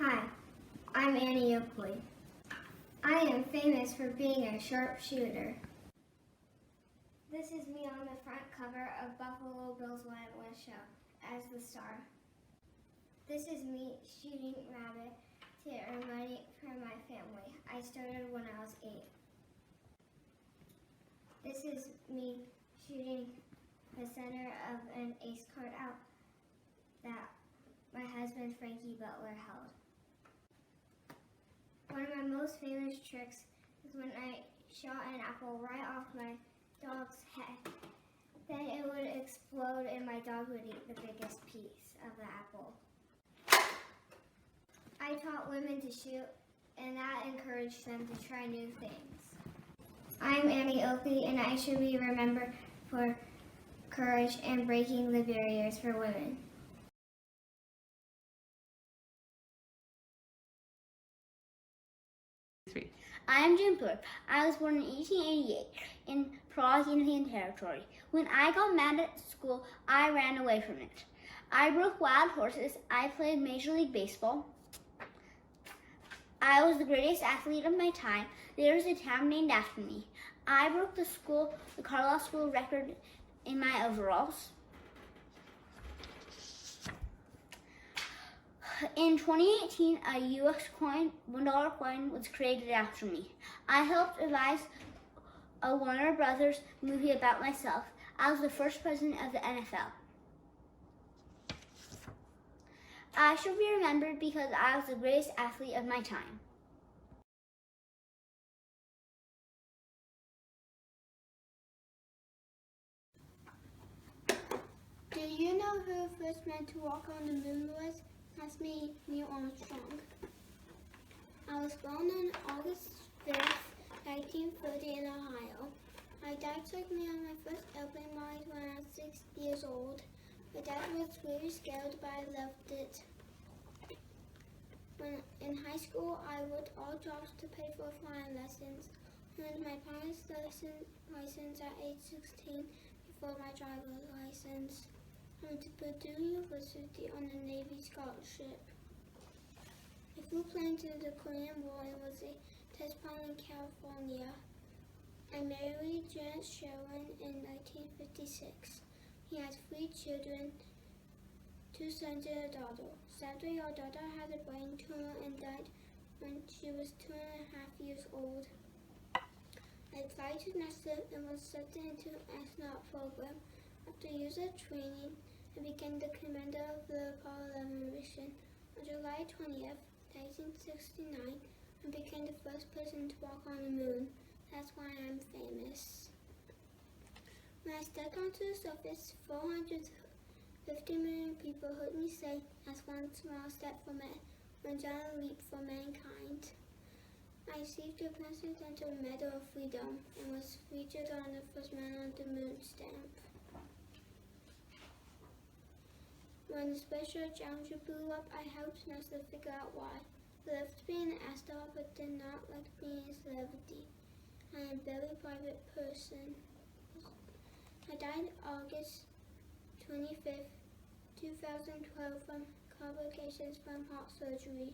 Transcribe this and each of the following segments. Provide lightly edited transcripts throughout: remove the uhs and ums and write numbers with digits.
Hi, I'm Annie Oakley. I am famous for being a sharpshooter. This is me on the front cover of Buffalo Bill's Wild West Show as the star. This is me shooting rabbit to earn money for my family. I started when I was 8. This is me shooting the center of an ace card out that my husband Frankie Butler held. One of my most famous tricks is when I shot an apple right off my dog's head. Then it would explode and my dog would eat the biggest piece of the apple. I taught women to shoot, and that encouraged them to try new things. I'm Annie Oakley, and I should be remembered for courage and breaking the barriers for women. I'm Jim Thorpe. I was born in 1888 in Prague, Indian Territory. When I got mad at school, I ran away from it. I broke wild horses. I played Major League Baseball. I was the greatest athlete of my time. There is a town named after me. I broke the Carlisle school record in my overalls. In 2018, a U.S. coin, $1 coin, was created after me. I helped advise a Warner Brothers movie about myself. I was the first president of the NFL. I shall be remembered because I was the greatest athlete of my time. Do you know who the first man to walk on the moon was? That's me, Neil Armstrong. I was born on August 5th, 1930 in Ohio. My dad took me on my first airplane ride when I was 6 years old. My dad was really scared, but I loved it. When in high school, I worked all jobs to pay for flying lessons. I earned my pilot's license at age 16 before my driver's license. I went to Purdue University on a Navy scholarship. I flew planes in the Korean War and was a test pilot in California. I married Janet Sherwin in 1956. He had 3 children, 2 sons and a daughter. Sadly, our daughter had a brain tumor and died when she was 2.5 years old. I applied to NASA and was accepted into an astronaut program. After years of training, I became the commander of the Apollo 11 mission. On July 20th, 1969, I became the first person to walk on the moon. That's why I'm famous. When I stepped onto the surface, 450 million people heard me say, "That's one small step for man, one giant leap for mankind." I received the Presidential Medal of Freedom and was featured on the First Man on the Moon stamp. When the Special Challenger blew up, I helped NASA figure out why. I loved being an astronaut but did not like being a celebrity. I am a very private person. I died August 25th, 2012 from complications from heart surgery.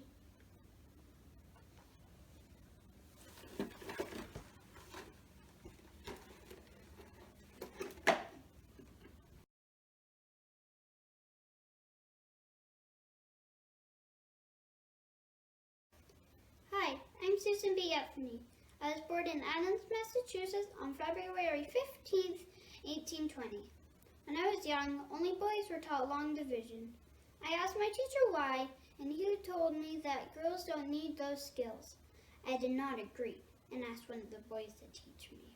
Hi, I'm Susan B. Epney. I was born in Adams, Massachusetts on February 15th, 1820. When I was young, only boys were taught long division. I asked my teacher why, and he told me that girls don't need those skills. I did not agree and asked one of the boys to teach me.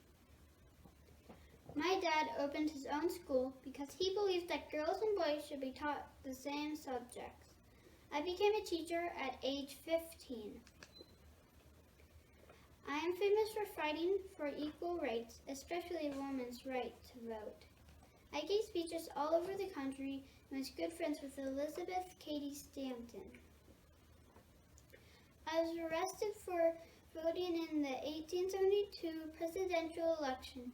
My dad opened his own school because he believed that girls and boys should be taught the same subjects. I became a teacher at age 15. I am famous for fighting for equal rights, especially women's right to vote. I gave speeches all over the country and was good friends with Elizabeth Cady Stanton. I was arrested for voting in the 1872 presidential election.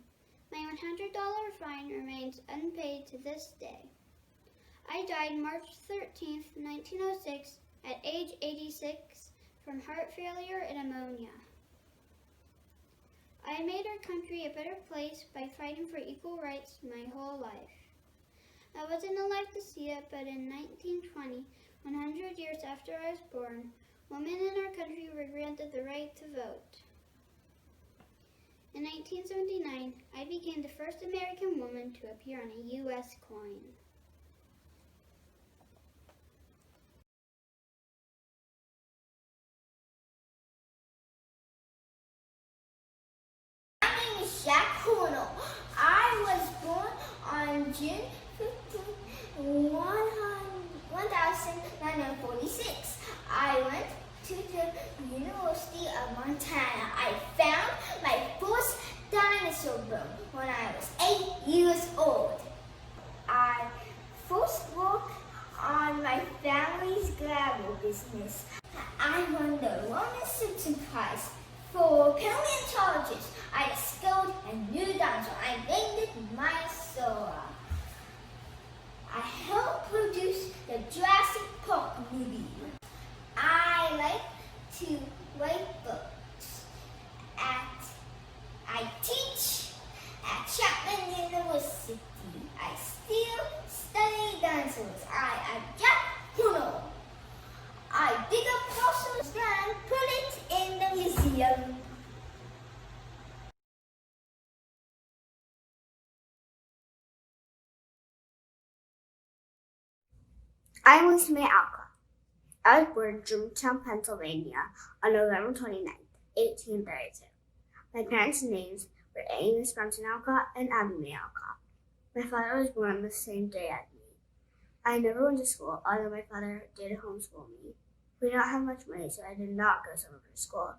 My $100 fine remains unpaid to this day. I died March 13th, 1906 at age 86 from heart failure and pneumonia. I made our country a better place by fighting for equal rights my whole life. I wasn't alive to see it, but in 1920, 100 years after I was born, women in our country were granted the right to vote. In 1979, I became the first American woman to appear on a U.S. coin. My name is Jack Kuno. I was born on June 15, 1946. I went to the University of Montana. I found my first dinosaur bone when I was 8 years old. I first worked on my family's gravel business. I won the Lawrence Simpson Prize for paleontologists. I discovered a new dinosaur. I named it Maiasaura. I helped produce the Jurassic Park movie. I like to write books. I teach at Chapman University. I still study dinosaurs. I am Jack Kuno. I dig up fossils and put it in the museum. I was May Alcott. I was born in Germantown, Pennsylvania on November 29th, 1832. My parents' names were Amos Brunson Alcott and Abby May Alcott. My father was born on the same day as me. I never went to school, although my father did homeschool me. We did not have much money, so I did not go to summer school.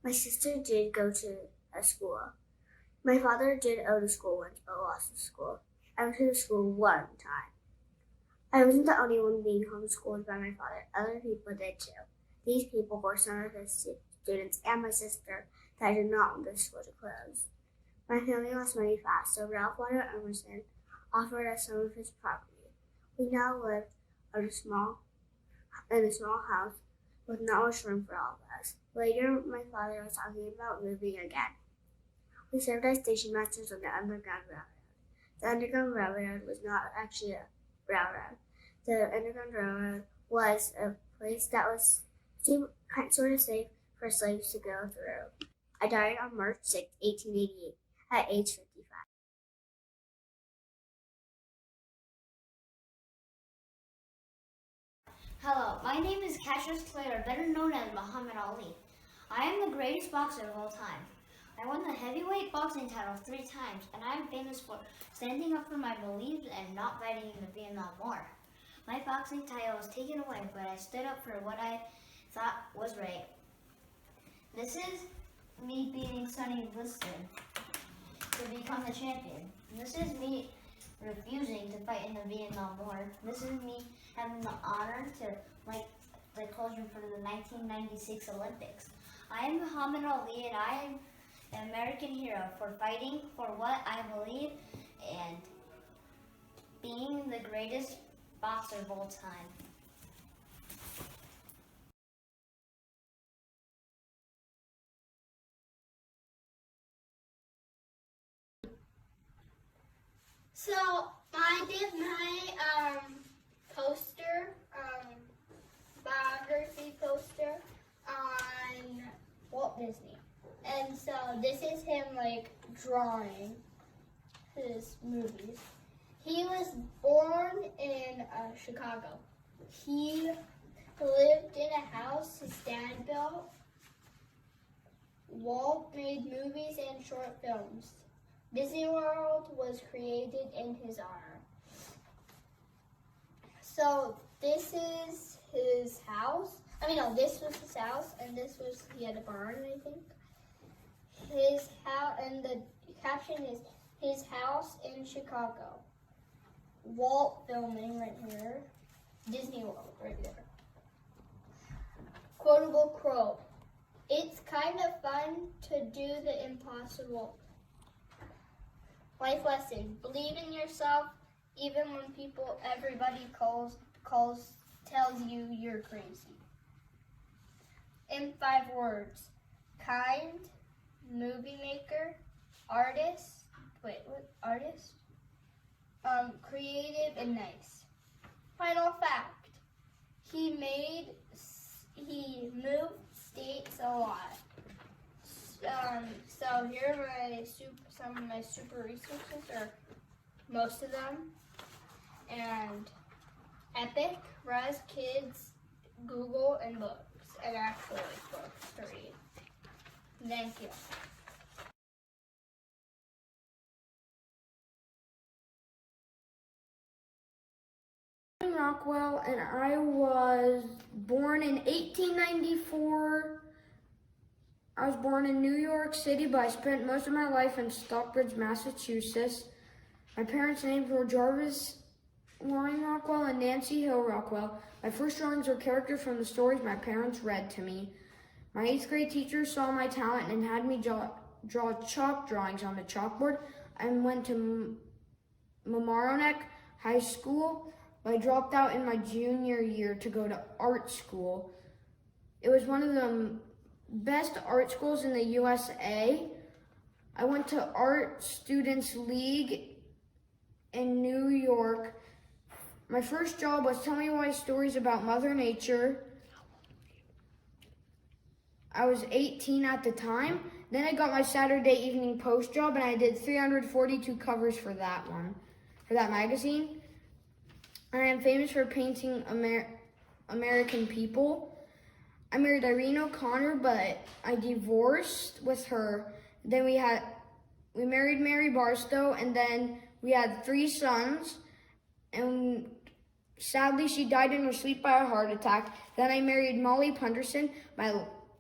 My sister did go to a school. My father did go to school once, but lost the school. I went to the school one time. I wasn't the only one being homeschooled by my father. Other people did too. These people were some of his students and my sister that I did not want the school to close. My family lost money fast, so Ralph Waldo Emerson offered us some of his property. We now lived in a small house with not much room for all of us. Later, my father was talking about moving again. We served as station masters on the Underground Railroad. The Underground Railroad was not actually a railroad. The Underground Railroad was a place that was sort of safe for slaves to go through. I died on March 6, 1888, at age 55. Hello, my name is Cassius Clay, better known as Muhammad Ali. I am the greatest boxer of all time. I won the heavyweight boxing title 3 times, and I am famous for standing up for my beliefs and not fighting in the Vietnam War. My boxing title was taken away, but I stood up for what I thought was right. This is me beating Sonny Liston to become the champion. This is me refusing to fight in the Vietnam War. This is me having the honor to light the cauldron for the 1996 Olympics. I am Muhammad Ali, and I am an American hero for fighting for what I believe and being the greatest boxer of all time. So I did my poster, biography poster on Walt Disney. And so this is him like drawing his movies. He was born in Chicago. He lived in a house his dad built. Walt made movies and short films. Disney World was created in his honor. So this is his house. This was his house, and he had a barn, I think. His house, and the caption is his house in Chicago. Walt filming right here. Disney World right there. Quotable quote. It's kind of fun to do the impossible. Life lesson. Believe in yourself even when everybody calls tells you you're crazy. In 5 words: kind, movie maker, artist, creative and nice. Final fact: he moved states a lot. So here are some of my super resources, or most of them. And Epic, Rise Kids, Google, and books. And actually books to read. Thank you. I'm Rockwell, and I was born in 1894. I was born in New York City, but I spent most of my life in Stockbridge, Massachusetts. My parents' names were Jarvis Loring Rockwell and Nancy Hill Rockwell. My first drawings were characters from the stories my parents read to me. My 8th grade teacher saw my talent and had me draw chalk drawings on the chalkboard. I went to Mamaroneck High School. I dropped out in my junior year to go to art school. It was one of the best art schools in the USA. I went to Art Students League in New York. My first job was Tell Me Why Stories about Mother Nature. I was 18 at the time. Then I got my Saturday Evening Post job, and I did 342 covers for that magazine. And I am famous for painting American people. I married Irene O'Connor, but I divorced with her. Then we married Mary Barstow, and then we had 3 sons. And sadly, she died in her sleep by a heart attack. Then I married Molly Punderson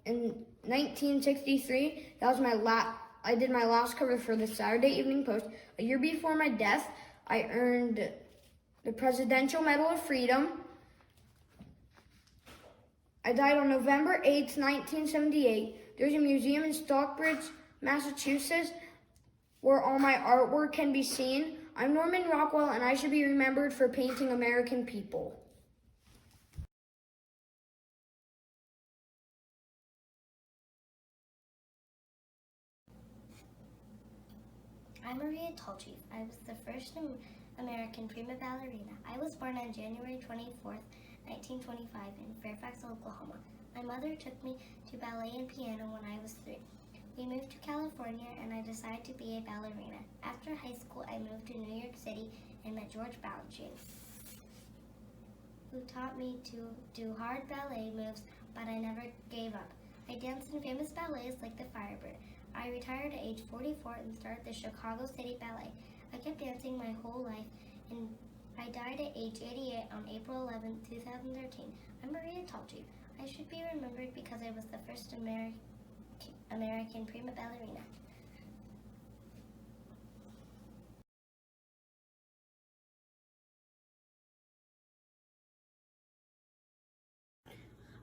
in 1963. That was I did my last cover for the Saturday Evening Post. A year before my death, I earned the Presidential Medal of Freedom. I died on November 8th, 1978. There's a museum in Stockbridge, Massachusetts, where all my artwork can be seen. I'm Norman Rockwell, and I should be remembered for painting American people. I'm Maria Tolchief. I was the first American prima ballerina. I was born on January 24th, 1925 in Fairfax, Oklahoma. My mother took me to ballet and piano when I was 3. We moved to California, and I decided to be a ballerina. After high school, I moved to New York City and met George Balanchine, who taught me to do hard ballet moves, but I never gave up. I danced in famous ballets like the Firebird. I retired at age 44 and started the Chicago City Ballet. I kept dancing my whole life, and I died at age 88 on April 11, 2013. I'm Maria Tolchief. I should be remembered because I was the first American prima ballerina.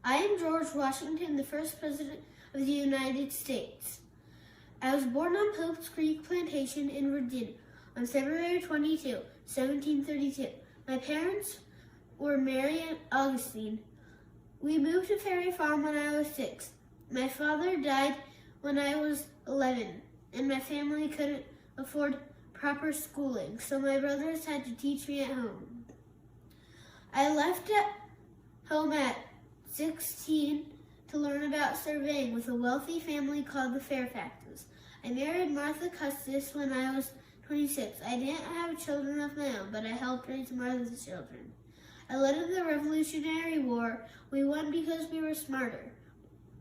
I am George Washington, the first President of the United States. I was born on Pope's Creek Plantation in Virginia on February 22, 1732. My parents were Mary and Augustine. We moved to Ferry Farm when I was 6. My father died when I was 11, and my family couldn't afford proper schooling, so my brothers had to teach me at home. I left at home at 16 to learn about surveying with a wealthy family called the Fairfaxes. I married Martha Custis when I was 26. I didn't have children of my own, but I helped raise Martha's children. I led in the Revolutionary War. We won because we were smarter.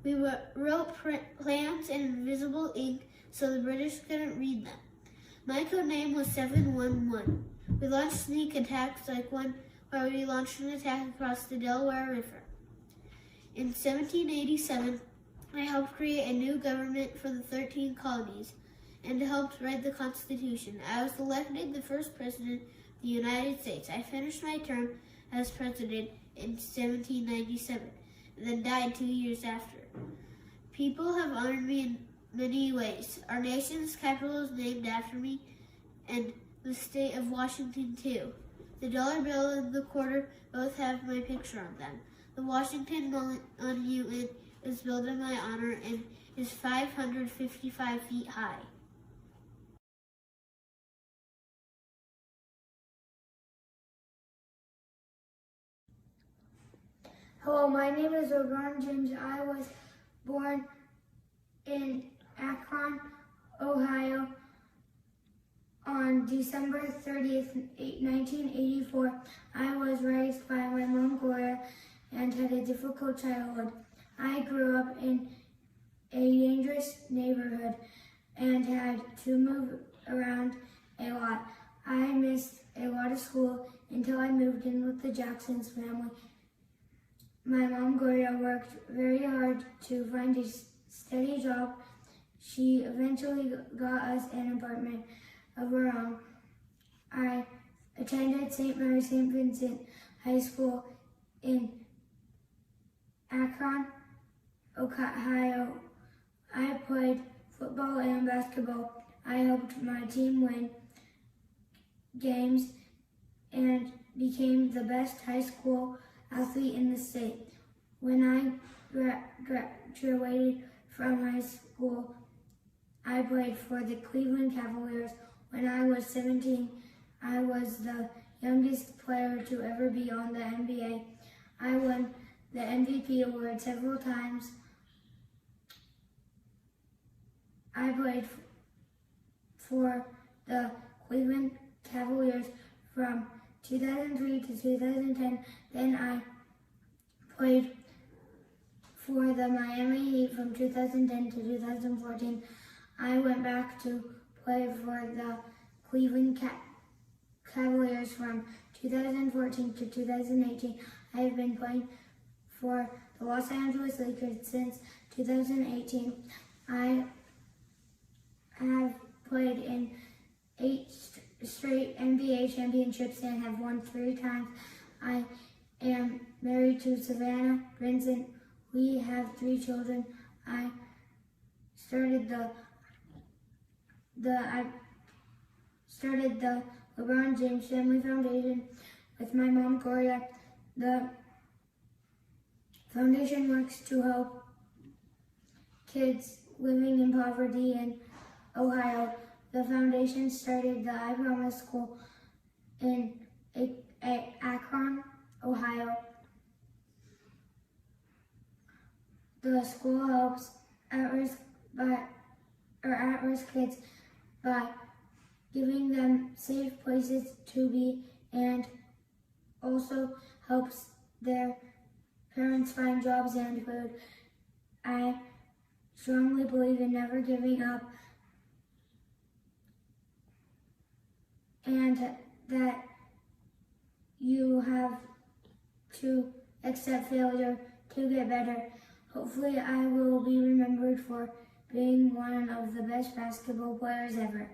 We wrote plans in invisible ink so the British couldn't read them. My code name was 711. We launched sneak attacks like one where we launched an attack across the Delaware River. In 1787, I helped create a new government for the 13 colonies and helped write the Constitution. I was elected the first president of the United States. I finished my term as president in 1797 and then died 2 years after. People have honored me in many ways. Our nation's capital is named after me, and the state of Washington too. The dollar bill and the quarter both have my picture on them. The Washington Monument is built in my honor and is 555 feet high. Hello, my name is LeBron James. I was born in Akron, Ohio on December 30th, 1984. I was raised by my mom, Gloria, and had a difficult childhood. I grew up in a dangerous neighborhood and had to move around a lot. I missed a lot of school until I moved in with the Jacksons family. My mom, Gloria, worked very hard to find a steady job. She eventually got us an apartment of our own. I attended St. Mary St. Vincent High School in Akron, Ohio. I played football and basketball. I helped my team win games and became the best high school athlete in the state. When I graduated from high school, I played for the Cleveland Cavaliers. When I was 17, I was the youngest player to ever be on the NBA. I won the MVP award several times. I played for the Cleveland Cavaliers from 2003 to 2010. Then I played for the Miami Heat from 2010 to 2014. I went back to play for the Cleveland Cavaliers from 2014 to 2018. I have been playing for the Los Angeles Lakers since 2018. I have played in 8 straight NBA championships and have won 3 times. I am married to Savannah Vincent. We have 3 children. I started the LeBron James Family Foundation with my mom, Gloria. The foundation works to help kids living in poverty in Ohio. The foundation started the I Promise School in Akron, Ohio. The school helps at-risk kids by giving them safe places to be and also helps their parents find jobs and food. I strongly believe in never giving up and that you have to accept failure to get better. Hopefully I will be remembered for being one of the best basketball players ever.